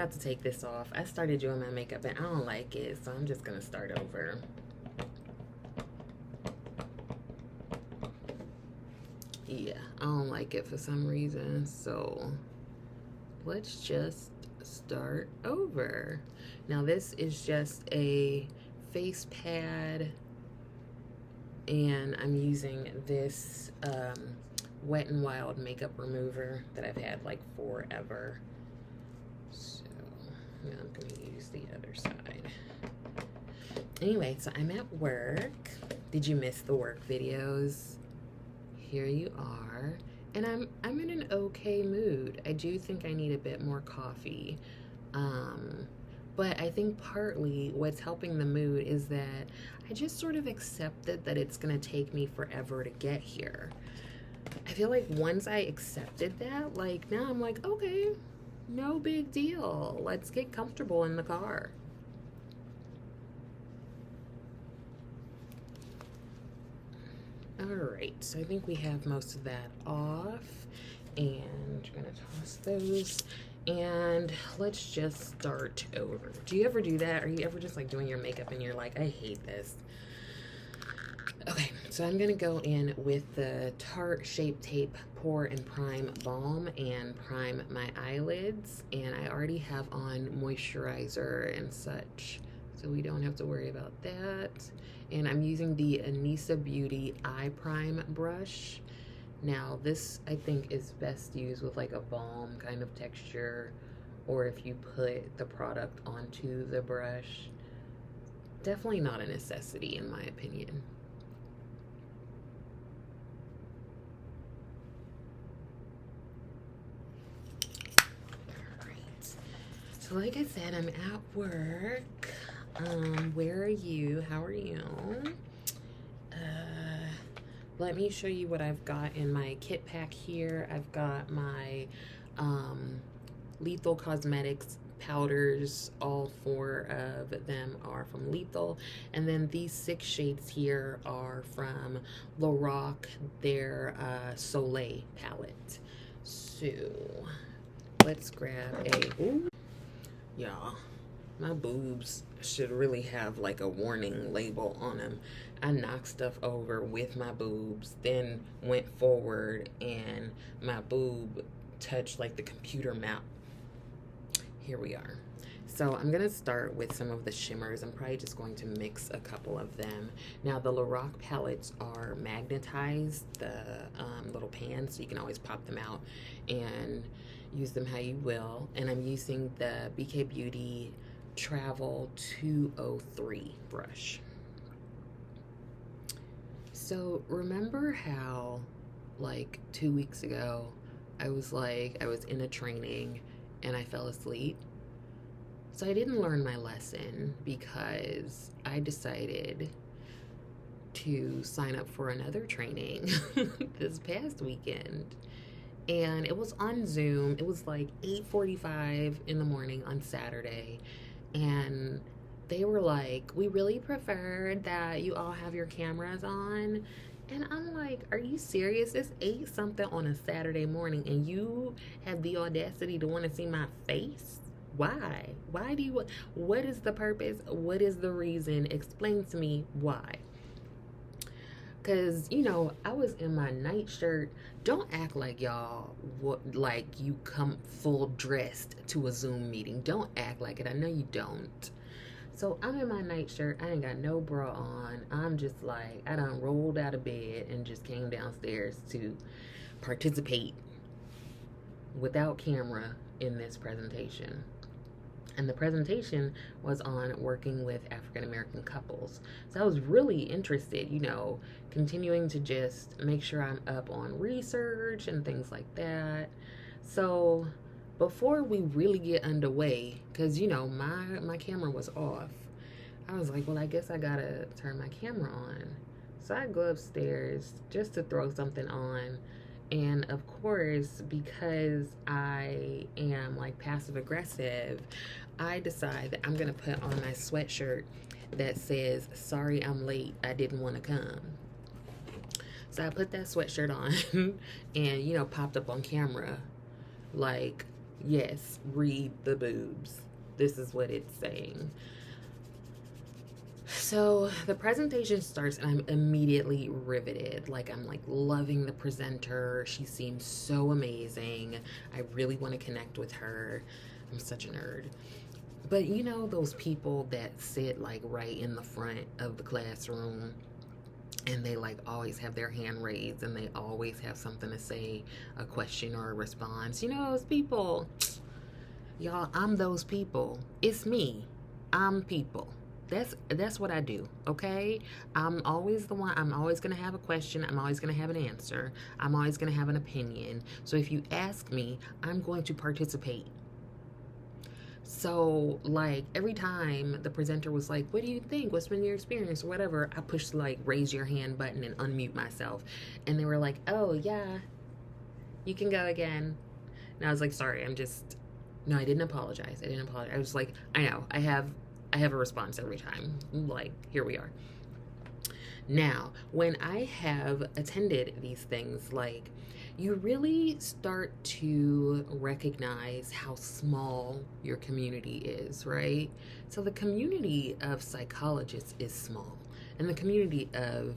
about to take this off. I started doing my makeup and I don't like it, so I'm just gonna start over. Yeah, I don't like it for some reason, so let's just start over. Now this is just a face pad, and I'm using this Wet n Wild makeup remover that I've had like forever. So now I'm gonna use the other side. Anyway, so I'm at work. Did you miss the work videos? Here you are. And I'm in an okay mood. I do think I need a bit more coffee. But I think partly what's helping the mood is that I just sort of accepted that it's gonna take me forever to get here. I feel like once I accepted that, like now I'm like, okay, no big deal. Let's get comfortable in the car. All right, so I think we have most of that off, and I'm gonna toss those, and let's just start over. Do you ever do that? Are you ever just like doing your makeup and you're like, I hate this? Okay, so I'm gonna go in with the Tarte Shape Tape Pore and Prime Balm and prime my eyelids, and I already have on moisturizer and such, so we don't have to worry about that. And I'm using the Anissa Beauty Eye Prime brush. Now this I think is best used with like a balm kind of texture, or if you put the product onto the brush. Definitely not a necessity in my opinion. Alright, so like I said, I'm at work. Where are you? How are you? Let me show you what I've got in my kit pack here. I've got my Lethal Cosmetics powders. All 4 of them are from Lethal. And then these 6 shades here are from Lorac, their Soleil palette. So, let's grab a... Ooh, y'all. My boobs should really have like a warning label on them. I knocked stuff over with my boobs, then went forward and my boob touched like the computer mount. Here we are. So I'm gonna start with some of the shimmers. I'm probably just going to mix a couple of them. Now the Lorac palettes are magnetized, the little pans, so you can always pop them out and use them how you will. And I'm using the BK Beauty Travel 203 brush. So remember how like 2 weeks ago I was in a training and I fell asleep? So I didn't learn my lesson because I decided to sign up for another training this past weekend. And it was on Zoom. It was like 8:45 in the morning on Saturday. And they were like, we really prefer that you all have your cameras on. And I'm like, are you serious? It's 8 something on a Saturday morning and you have the audacity to want to see my face? Why? Why do you, what is the purpose? What is the reason? Explain to me why. Because, you know, I was in my nightshirt. Don't act like y'all, like you come full dressed to a Zoom meeting. Don't act like it. I know you don't. So I'm in my nightshirt. I ain't got no bra on. I'm just like, I done rolled out of bed and just came downstairs to participate without camera in this presentation. And the presentation was on working with African-American couples. So I was really interested, you know, continuing to just make sure I'm up on research and things like that. So before we really get underway, because, you know, my camera was off, I was like, well, I guess I gotta turn my camera on. So I go upstairs just to throw something on. And of course, because I am like passive aggressive, I decide that I'm gonna put on my sweatshirt that says, sorry I'm late, I didn't want to come. So I put that sweatshirt on and, you know, popped up on camera like Yes, read the boobs. This is what it's saying. So the presentation starts and I'm immediately riveted. Like, I'm like loving the presenter. She seems so amazing. I really want to connect with her. I'm such a nerd. But you know those people that sit like right in the front of the classroom and they like always have their hand raised and they always have something to say, a question or a response. You know those people? Y'all, I'm those people. It's me. I'm people. That's what I do, okay? I'm always the one. I'm always going to have a question. I'm always going to have an answer. I'm always going to have an opinion. So if you ask me, I'm going to participate. So, like, every time the presenter was like, what do you think? What's been your experience? Or whatever, I pushed the, like, raise your hand button and unmute myself. And they were like, oh, yeah, you can go again. And I was like, sorry, no, I didn't apologize. I was like, I know, I have a response every time. Like, here we are. Now, when I have attended these things, like, you really start to recognize how small your community is, right? So the community of psychologists is small, and the community of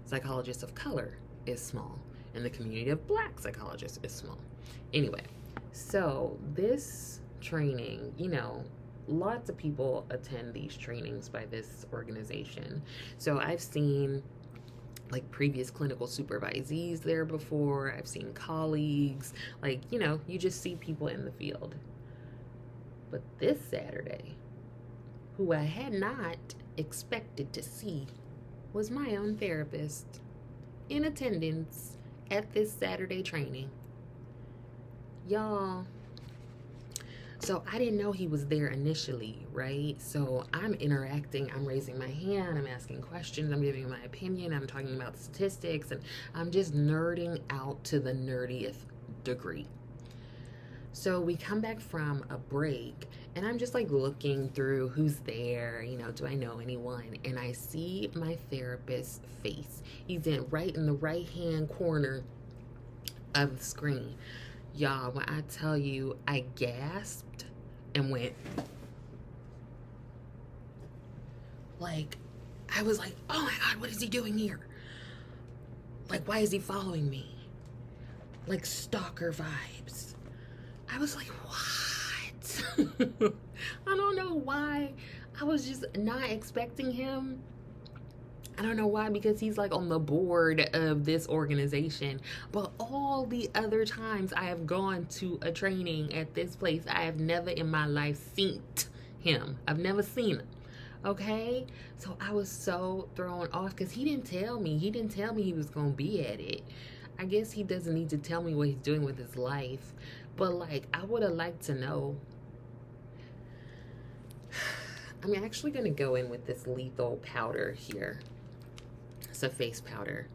psychologists of color is small, and the community of Black psychologists is small. Anyway, so this training, lots of people attend these trainings by this organization. So I've seen like previous clinical supervisees there before. I've seen colleagues, like, you just see people in the field. But this Saturday, who I had not expected to see was my own therapist in attendance at this Saturday training. Y'all, so I didn't know he was there initially, right? So I'm interacting, I'm raising my hand, I'm asking questions, I'm giving my opinion, I'm talking about statistics, and I'm just nerding out to the nerdiest degree. So we come back from a break, and I'm just like looking through who's there, do I know anyone? And I see my therapist's face. He's right in the right-hand corner of the screen. Y'all, when I tell you, I gasped and went, like, I was like, oh my God, what is he doing here? Like, why is he following me? Like, stalker vibes. I was like, what? I don't know why. I was just not expecting him. I don't know why, because he's like on the board of this organization. But all the other times I have gone to a training at this place, I have never in my life seen him. I've never seen him. Okay? So I was so thrown off because he didn't tell me. He didn't tell me he was going to be at it. I guess he doesn't need to tell me what he's doing with his life. But like, I would have liked to know. I'm actually going to go in with this lethal powder here. A face powder.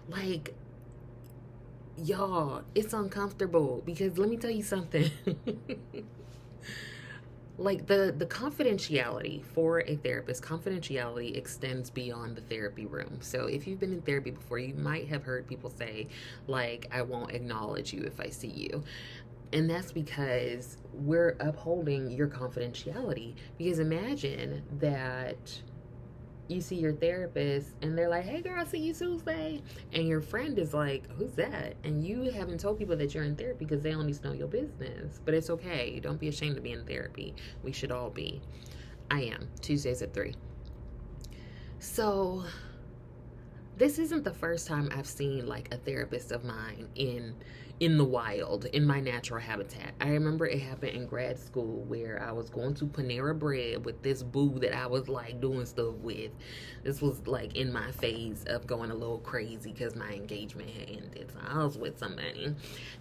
Like, y'all, it's uncomfortable because let me tell you something. Like, the confidentiality for a therapist, confidentiality extends beyond the therapy room. So if you've been in therapy before, you might have heard people say, like, I won't acknowledge you if I see you. And that's because we're upholding your confidentiality. Because imagine that you see your therapist and they're like, hey girl, I see you Tuesday, and your friend is like, who's that? And you haven't told people that you're in therapy because they only know your business. But it's okay, don't be ashamed to be in therapy. We should all be. I am Tuesdays at 3. So this isn't the first time I've seen like a therapist of mine in the wild, in my natural habitat. I remember it happened in grad school where I was going to Panera Bread with this boo that I was like doing stuff with. This was like in my phase of going a little crazy because my engagement had ended. So I was with somebody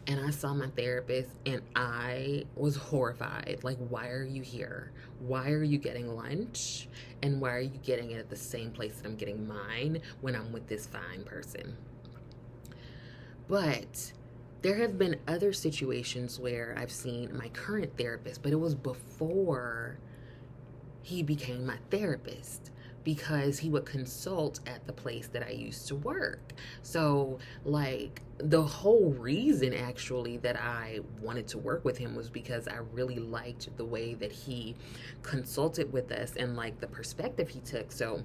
and I saw my therapist and I was horrified. Like, why are you here? Why are you getting lunch? And why are you getting it at the same place that I'm getting mine when I'm with this fine person? But there have been other situations where I've seen my current therapist, but it was before he became my therapist. because he would consult at the place that I used to work. So, like, the whole reason actually that I wanted to work with him was because I really liked the way that he consulted with us and like the perspective he took. So,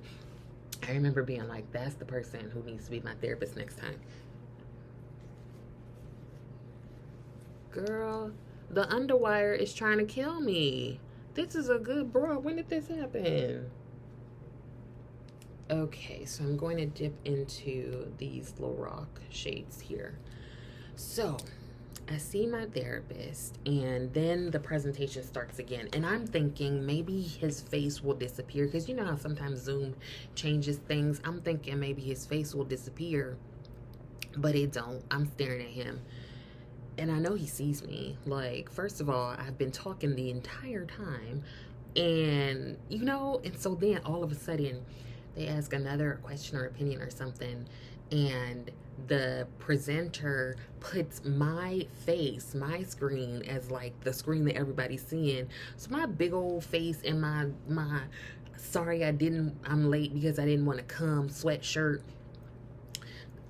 I remember being like, that's the person who needs to be my therapist next time. Girl, the underwire is trying to kill me. This is a good bra. When did this happen? Okay, so I'm going to dip into these Lorac shades here. So I see my therapist, and then the presentation starts again. And I'm thinking maybe his face will disappear, because you know how sometimes Zoom changes things. I'm thinking maybe his face will disappear, but it don't. I'm staring at him, and I know he sees me. Like, first of all, I've been talking the entire time, and you know, and so then all of a sudden they ask another question or opinion or something, and the presenter puts my face, my screen, as like the screen that everybody's seeing. So my big old face and my sorry I'm late because I didn't want to come sweatshirt,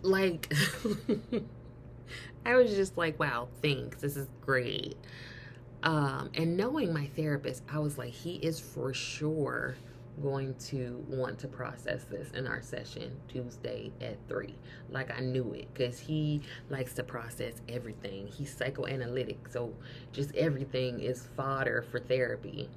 like I was just like, wow, thanks, this is great. And knowing my therapist, I was like, he is for sure going to want to process this in our session Tuesday at 3. Like, I knew it, because he likes to process everything. He's psychoanalytic, so just everything is fodder for therapy.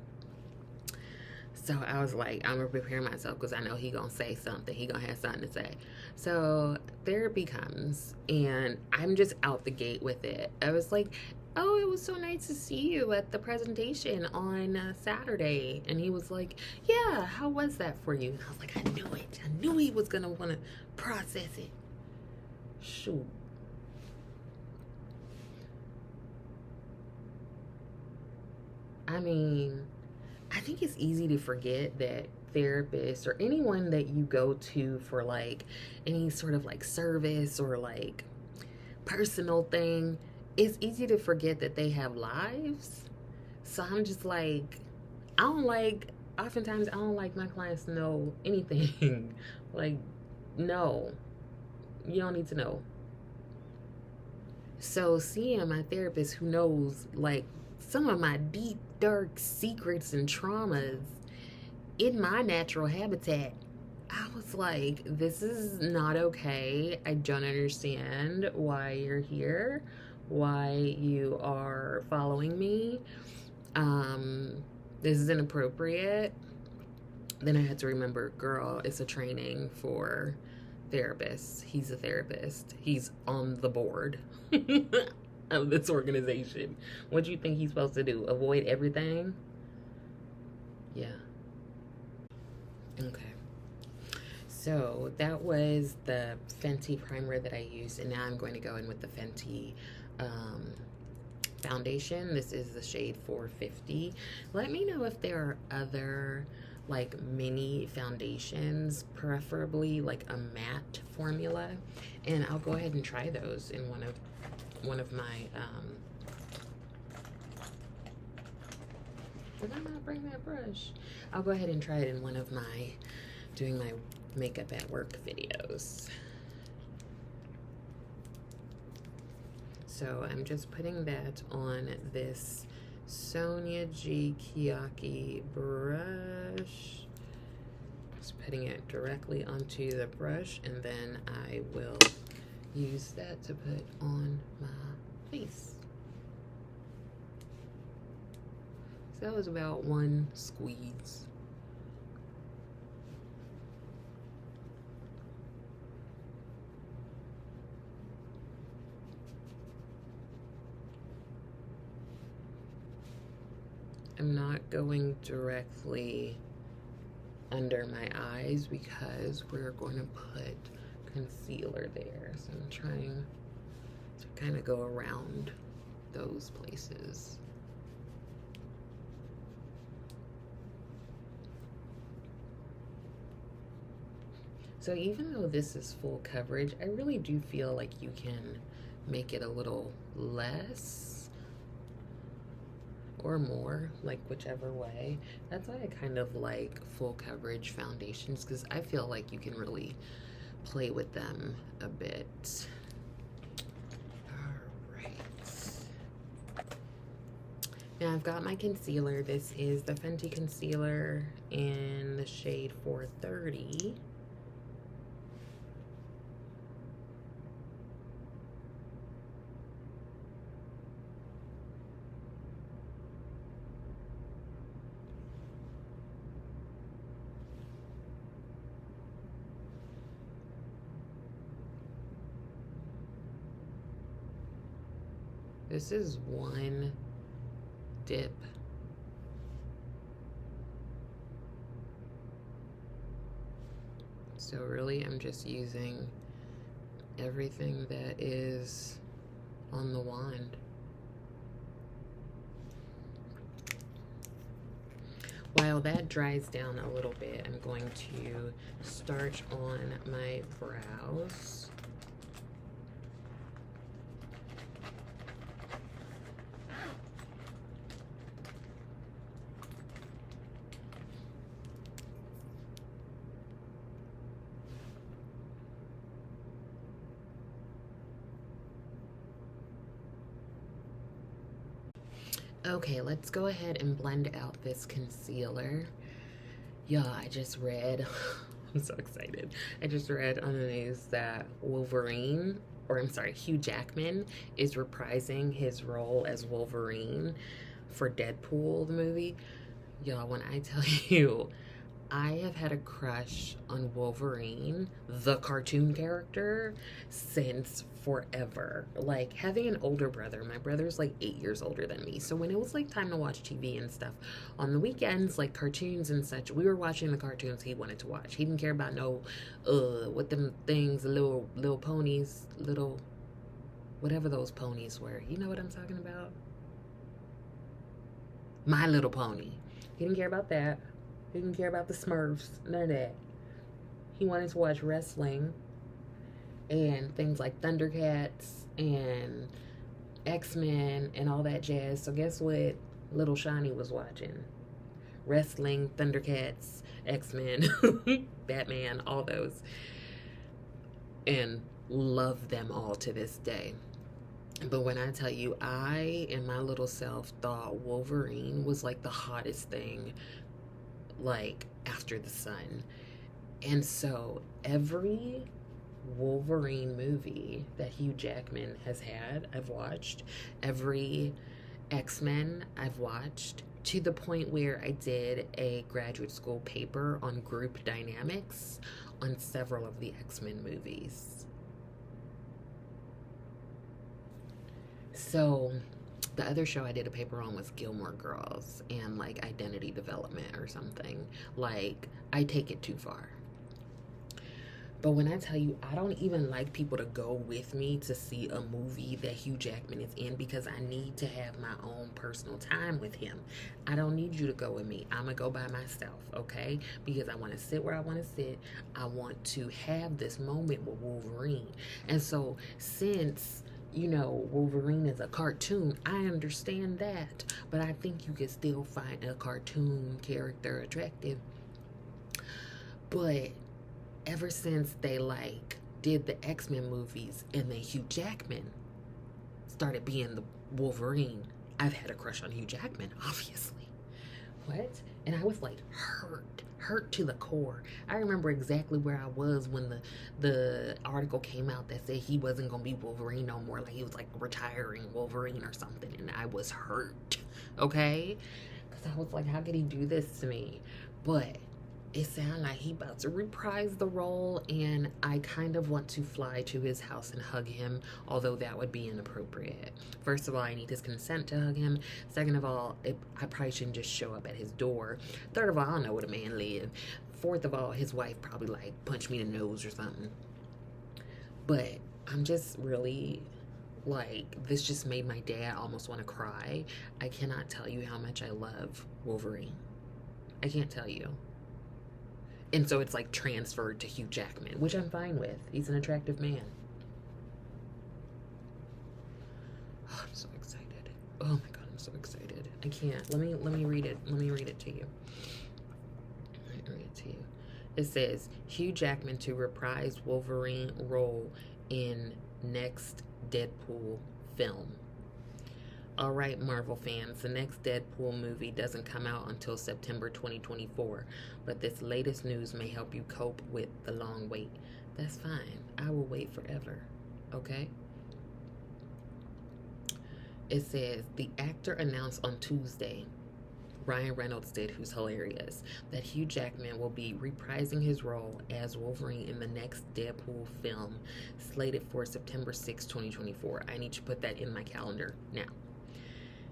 So I was like, I'm gonna prepare myself, because I know he gonna say something. He gonna have something to say. So therapy comes, and I'm just out the gate with it. I was like, oh, it was so nice to see you at the presentation on Saturday. And he was like, yeah, how was that for you? And I was like, I knew it. I knew he was going to want to process it. Shoot. I mean, I think it's easy to forget that therapists or anyone that you go to for like any sort of like service or like personal thing, it's easy to forget that they have lives. So I'm just like, oftentimes I don't like my clients to know anything. Like, no, you don't need to know. So seeing my therapist who knows like some of my deep, dark secrets and traumas in my natural habitat, I was like, this is not okay. I don't understand why you're here, why you are following me. This is inappropriate. Then I had to remember, girl, it's a training for therapists. He's a therapist. He's on the board of this organization. What do you think he's supposed to do? Avoid everything? Yeah. Okay. So that was the Fenty primer that I used, and now I'm going to go in with the Fenty foundation. This is the shade 450. Let me know if there are other like mini foundations, preferably like a matte formula, and I'll go ahead and try those in one of my did I not bring that brush? I'll go ahead and try it in one of my doing my makeup at work videos. So I'm just putting that on this Sonia G Kiyaki brush. Just putting it directly onto the brush, and then I will use that to put on my face. So that was about one squeeze. I'm not going directly under my eyes because we're going to put concealer there. So I'm trying to kind of go around those places. So even though this is full coverage, I really do feel like you can make it a little less. or more, like whichever way. That's why I kind of like full coverage foundations, because I feel like you can really play with them a bit. Now I've got my concealer. This is the Fenty concealer in the shade 430. This is one dip. So really I'm just using everything that is on the wand. While that dries down a little bit, I'm going to start on my brows. Okay, let's go ahead and blend out this concealer. Yeah, I just read, I'm so excited. I just read on the news that Wolverine, or I'm sorry, Hugh Jackman is reprising his role as Wolverine for Deadpool, the movie. Y'all, when I tell you, I have had a crush on Wolverine, the cartoon character, since forever. Like, having an older brother, my brother's like 8 years older than me. So when it was like time to watch TV and stuff, on the weekends, like cartoons and such, we were watching the cartoons he wanted to watch. He didn't care about no, what them things, little ponies, little, whatever those ponies were. You know what I'm talking about? My Little Pony. He didn't care about that. He didn't care about the Smurfs, none of that. He wanted to watch wrestling and things like Thundercats and X-Men and all that jazz. So guess what little Shani was watching? Wrestling, Thundercats, X-Men, Batman, all those. And love them all to this day. But when I tell you, I and my little self thought Wolverine was like the hottest thing, like after the sun. And so every Wolverine movie that Hugh Jackman has had, I've watched. Every X-Men I've watched, to the point where I did a graduate school paper on group dynamics on several of the X-Men movies. So the other show I did a paper on was Gilmore Girls and like identity development or something. Like, I take it too far. But when I tell you, I don't even like people to go with me to see a movie that Hugh Jackman is in, because I need to have my own personal time with him. I don't need you to go with me. I'm going to go by myself, okay? Because I want to sit where I want to sit. I want to have this moment with Wolverine. And so since, you know, Wolverine is a cartoon, I understand that. But I think you can still find a cartoon character attractive. But ever since they like did the X-Men movies and then Hugh Jackman started being the Wolverine, I've had a crush on Hugh Jackman, obviously. What? And I was like hurt to the core. I remember exactly where I was when the article came out that said he wasn't gonna be Wolverine no more, like he was like retiring Wolverine or something, and I was hurt, okay? Because I was like, how could he do this to me? But it sounded like he about to reprise the role, and I kind of want to fly to his house and hug him, although that would be inappropriate. First of all, I need his consent to hug him. Second of all, I probably shouldn't just show up at his door. Third of all, I don't know where the man live. Fourth of all, his wife probably like punched me in the nose or something. But I'm just really like, this just made my dad almost want to cry. I cannot tell you how much I love Wolverine. I can't tell you. And so it's like transferred to Hugh Jackman, which I'm fine with. He's an attractive man. Oh, I'm so excited. Oh my God, I'm so excited. I can't. Let me read it. Let me read it to you. Let me read it to you. It says Hugh Jackman to reprise Wolverine role in next Deadpool film. All right, Marvel fans, the next Deadpool movie doesn't come out until September 2024, but this latest news may help you cope with the long wait. That's fine. I will wait forever. Okay? It says the actor announced on Tuesday, Ryan Reynolds did, who's hilarious, that Hugh Jackman will be reprising his role as Wolverine in the next Deadpool film, slated for September 6, 2024. I need to put that in my calendar now.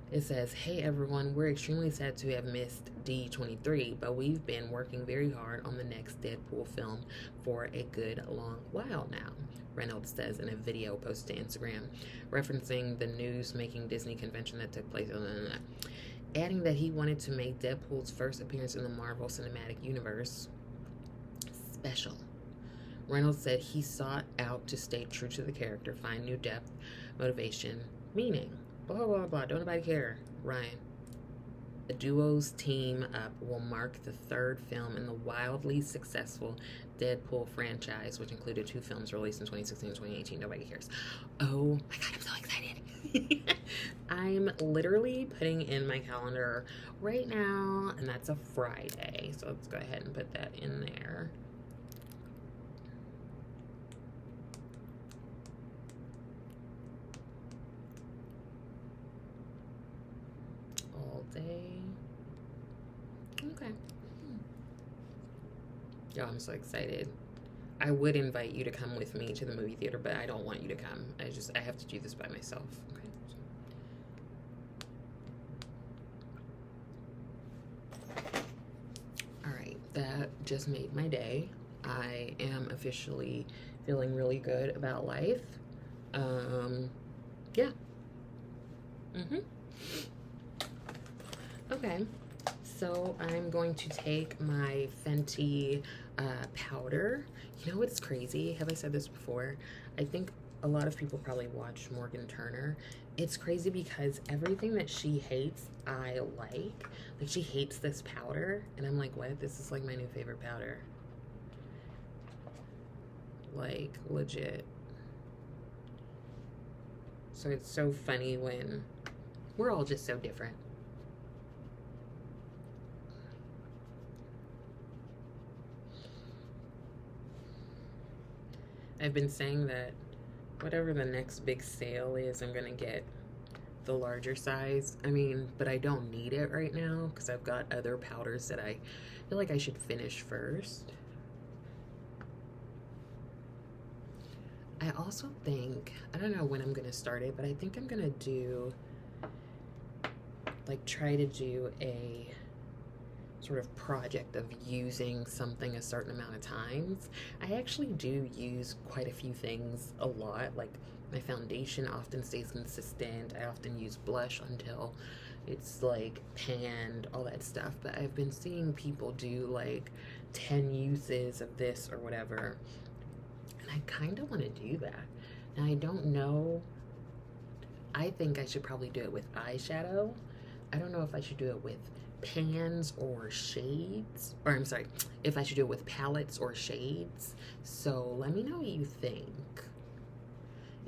It says, hey everyone, we're extremely sad to have missed D23, but we've been working very hard on the next Deadpool film for a good long while now, Reynolds says in a video posted to Instagram, referencing the news-making Disney convention that took place, adding that he wanted to make Deadpool's first appearance in the Marvel Cinematic Universe special. Reynolds said he sought out to stay true to the character, find new depth, motivation, meaning. Blah, blah, blah. Don't nobody care. Ryan. The duo's team up will mark the third film in the wildly successful Deadpool franchise, which included 2 films released in 2016 and 2018. Nobody cares. Oh my god, I'm so excited. I'm literally putting in my calendar right now, and that's a Friday. So let's go ahead and put that in there. Day. Okay. Yo, I'm so excited. I would invite you to come with me to the movie theater, but I don't want you to come. I have to do this by myself. Okay. All right, that just made my day. I am officially feeling really good about life. Yeah. Okay, so I'm going to take my Fenty powder. You know what's crazy? Have I said this before? I think a lot of people probably watch Morgan Turner. It's crazy because everything that she hates, I like. Like, she hates this powder, and I'm like, what? This is like my new favorite powder. Like, legit. So it's so funny when we're all just so different. I've been saying that whatever the next big sale is, I'm gonna get the larger size. I mean, but I don't need it right now because I've got other powders that I feel like I should finish first. I also think, I don't know when I'm gonna start it, but I think I'm gonna do, like, try to do a sort of project of using something a certain amount of times. I actually do use quite a few things a lot. Like, my foundation often stays consistent. I often use blush until it's like panned, all that stuff. But I've been seeing people do like 10 uses of this or whatever, and I kind of want to do that. Now, I don't know. I think I should probably do it with eyeshadow. I don't know if I should do it with pans or shades, or I'm sorry, if I should do it with palettes or shades. So let me know what you think.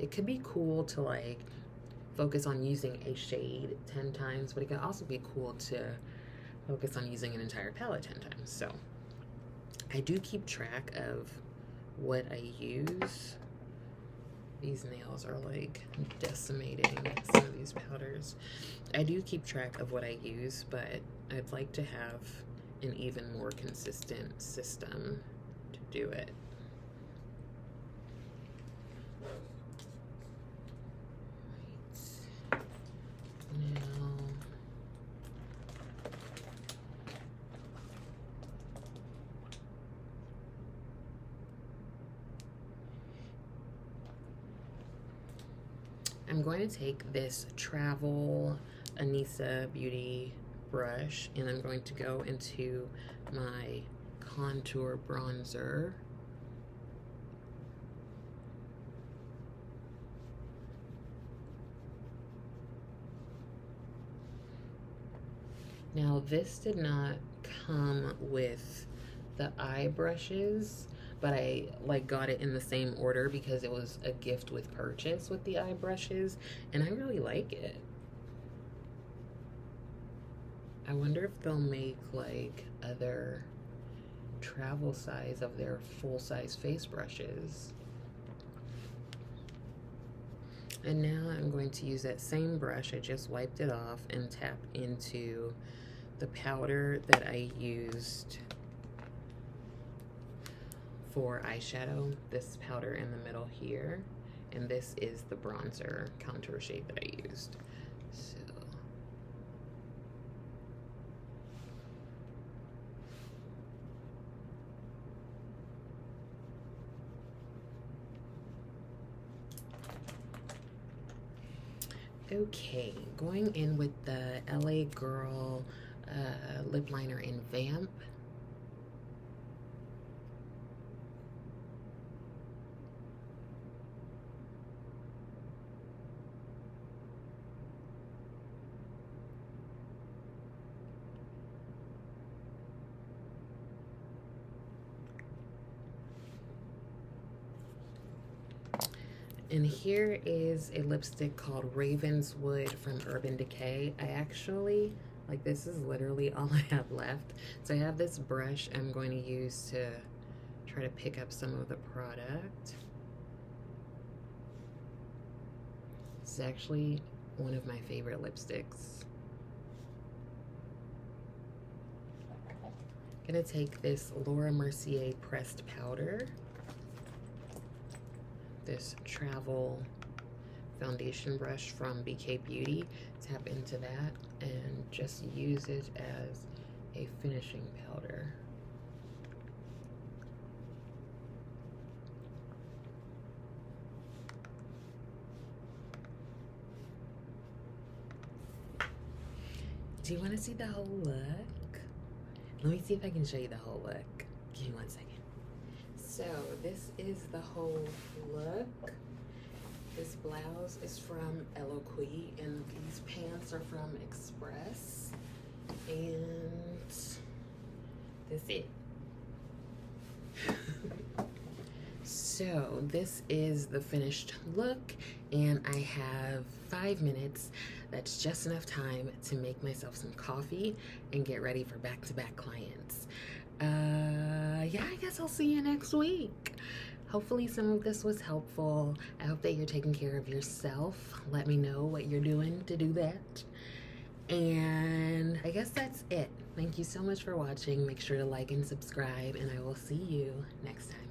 It could be cool to like focus on using a shade 10 times, but it could also be cool to focus on using an entire palette 10 times. So I do keep track of what I use. These nails are like decimating some of these powders. I do keep track of what I use, but I'd like to have an even more consistent system to do it. Right. Now, I'm going to take this Travel Anissa Beauty brush and I'm going to go into my contour bronzer. Now, this did not come with the eye brushes, but I like got it in the same order because it was a gift with purchase with the eye brushes, and I really like it. I wonder if they'll make like other travel size of their full-size face brushes. And now I'm going to use that same brush, I just wiped it off, and tap into the powder that I used for eyeshadow, this powder in the middle here, and this is the bronzer contour shade that I used. So okay, going in with the LA Girl lip liner in Vamp. And here is a lipstick called Ravenswood from Urban Decay. I actually, like, this is literally all I have left. So I have this brush I'm going to use to try to pick up some of the product. It's actually one of my favorite lipsticks. I'm gonna take this Laura Mercier pressed powder, this travel foundation brush from BK Beauty, tap into that and just use it as a finishing powder. Do you want to see the whole look? Let me see if I can show you the whole look. Give me 1 second. So this is the whole look. This blouse is from Eloquii, and these pants are from Express. And that's it. So this is the finished look, and I have 5 minutes. That's just enough time to make myself some coffee and get ready for back-to-back clients. Yeah, I guess I'll see you next week. Hopefully some of this was helpful. I hope that you're taking care of yourself. Let me know what you're doing to do that. And I guess that's it. Thank you so much for watching. Make sure to like and subscribe, and I will see you next time.